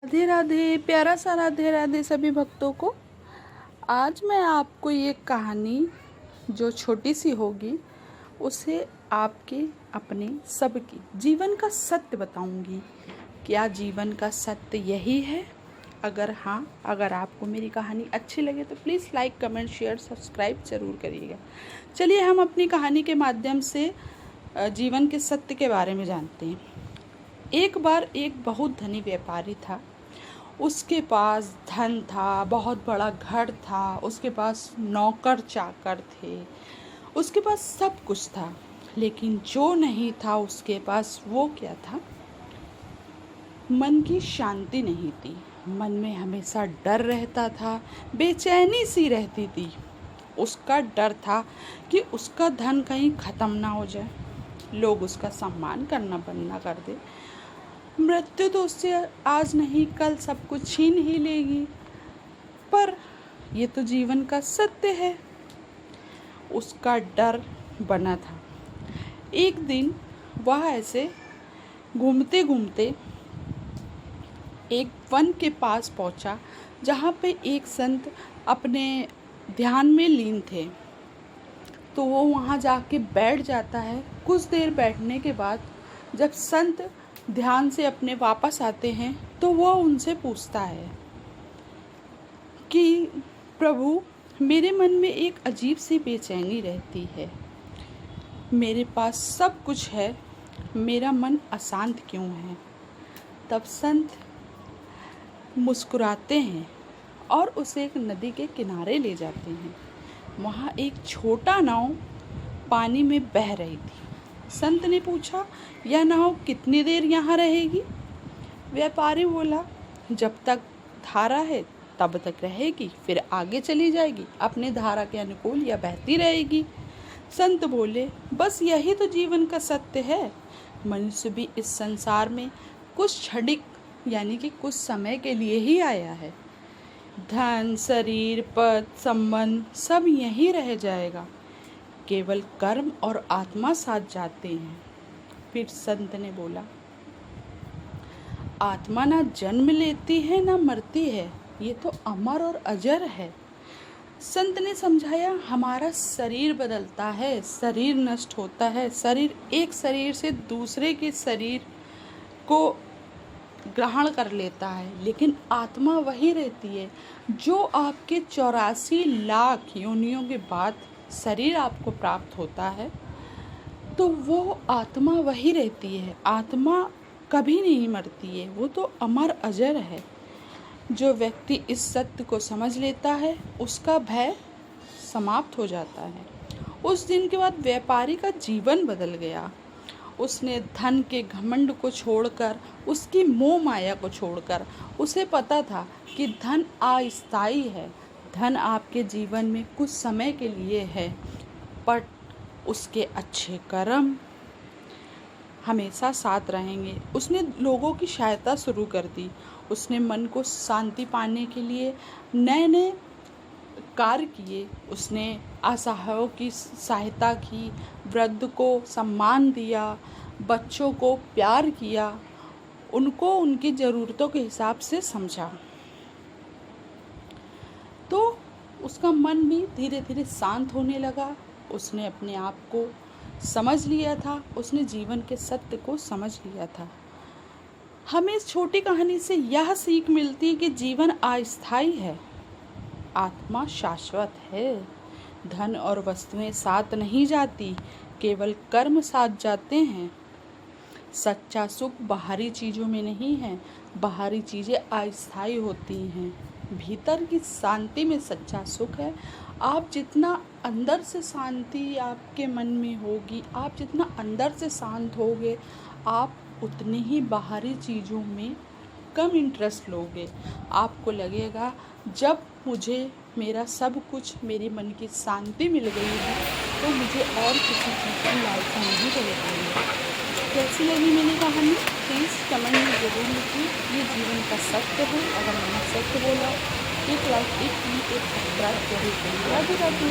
राधे राधे, प्यारा सा राधे राधे सभी भक्तों को। आज मैं आपको ये कहानी जो छोटी सी होगी उसे आपके अपने सबकी जीवन का सत्य बताऊंगी। क्या जीवन का सत्य यही है? अगर हाँ, अगर आपको मेरी कहानी अच्छी लगे तो please like, comment, share, subscribe ज़रूर करिएगा। चलिए हम अपनी कहानी के माध्यम से जीवन के सत्य के बारे में जानते हैं। एक बार एक बहुत धनी व्यापारी था। उसके पास धन था, बहुत बड़ा घर था, उसके पास नौकर चाकर थे, उसके पास सब कुछ था। लेकिन जो नहीं था उसके पास, वो क्या था? मन की शांति नहीं थी। मन में हमेशा डर रहता था, बेचैनी सी रहती थी। उसका डर था कि उसका धन कहीं ख़त्म ना हो जाए, लोग उसका सम्मान करना बंद ना कर दे। मृत्यु तो उससे आज नहीं कल सब कुछ छीन ही लेगी। पर ये तो जीवन का सत्य है। उसका डर बना था। एक दिन वह ऐसे घूमते घूमते एक वन के पास पहुंचा, जहाँ पे एक संत अपने ध्यान में लीन थे। तो वो वहाँ जाके बैठ जाता है। कुछ देर बैठने के बाद जब संत ध्यान से अपने वापस आते हैं तो वह उनसे पूछता है कि प्रभु, मेरे मन में एक अजीब सी बेचैनी रहती है। मेरे पास सब कुछ है, मेरा मन अशांत क्यों है? तब संत मुस्कुराते हैं और उसे एक नदी के किनारे ले जाते हैं। वहाँ एक छोटा नाव पानी में बह रही थी। संत ने पूछा, यह नाव कितनी देर यहाँ रहेगी? व्यापारी बोला, जब तक धारा है तब तक रहेगी, फिर आगे चली जाएगी, अपने धारा के अनुकूल यह बहती रहेगी। संत बोले, बस यही तो जीवन का सत्य है। मनुष्य भी इस संसार में कुछ क्षणिक यानी कि कुछ समय के लिए ही आया है। धन, शरीर, पद, संबंध सब यहीं रह जाएगा। केवल कर्म और आत्मा साथ जाते हैं। फिर संत ने बोला, आत्मा ना जन्म लेती है ना मरती है, ये तो अमर और अजर है। संत ने समझाया, हमारा शरीर बदलता है, शरीर नष्ट होता है, शरीर एक शरीर से दूसरे के शरीर को ग्रहण कर लेता है, लेकिन आत्मा वही रहती है। जो आपके 84 लाख योनियों के बाद शरीर आपको प्राप्त होता है तो वो आत्मा वही रहती है। आत्मा कभी नहीं मरती है, वो तो अमर अजर है। जो व्यक्ति इस सत्य को समझ लेता है उसका भय समाप्त हो जाता है। उस दिन के बाद व्यापारी का जीवन बदल गया। उसने धन के घमंड को छोड़कर, उसकी मोह माया को छोड़कर, उसे पता था कि धन अस्थायी है। धन आपके जीवन में कुछ समय के लिए है, पर उसके अच्छे कर्म हमेशा साथ रहेंगे। उसने लोगों की सहायता शुरू कर दी। उसने मन को शांति पाने के लिए नए नए कार्य किए। उसने असहायों की सहायता की, वृद्ध को सम्मान दिया, बच्चों को प्यार किया, उनको उनकी ज़रूरतों के हिसाब से समझा। तो उसका मन भी धीरे धीरे शांत होने लगा। उसने अपने आप को समझ लिया था, उसने जीवन के सत्य को समझ लिया था। हमें इस छोटी कहानी से यह सीख मिलती है कि जीवन अस्थायी है, आत्मा शाश्वत है। धन और वस्तुएं साथ नहीं जाती, केवल कर्म साथ जाते हैं। सच्चा सुख बाहरी चीज़ों में नहीं है, बाहरी चीज़ें अस्थायी होती हैं। भीतर की शांति में सच्चा सुख है। आप जितना अंदर से शांति आपके मन में होगी, आप जितना अंदर से शांत होगे, आप उतनी ही बाहरी चीज़ों में कम इंटरेस्ट लोगे। आपको लगेगा जब मुझे मेरा सब कुछ, मेरी मन की शांति मिल गई है तो मुझे और किसी चीज़ की लालसा नहीं रहेगी। कैसी लगी मेरी कहानी प्लीज़ कमेंट में ज़रूर लिखिए। ये जीवन का सत्य है। अगर मैंने सत्य बोला, एक लाइक, एक सब्सक्राइब जरूर करिए। राधे राधे।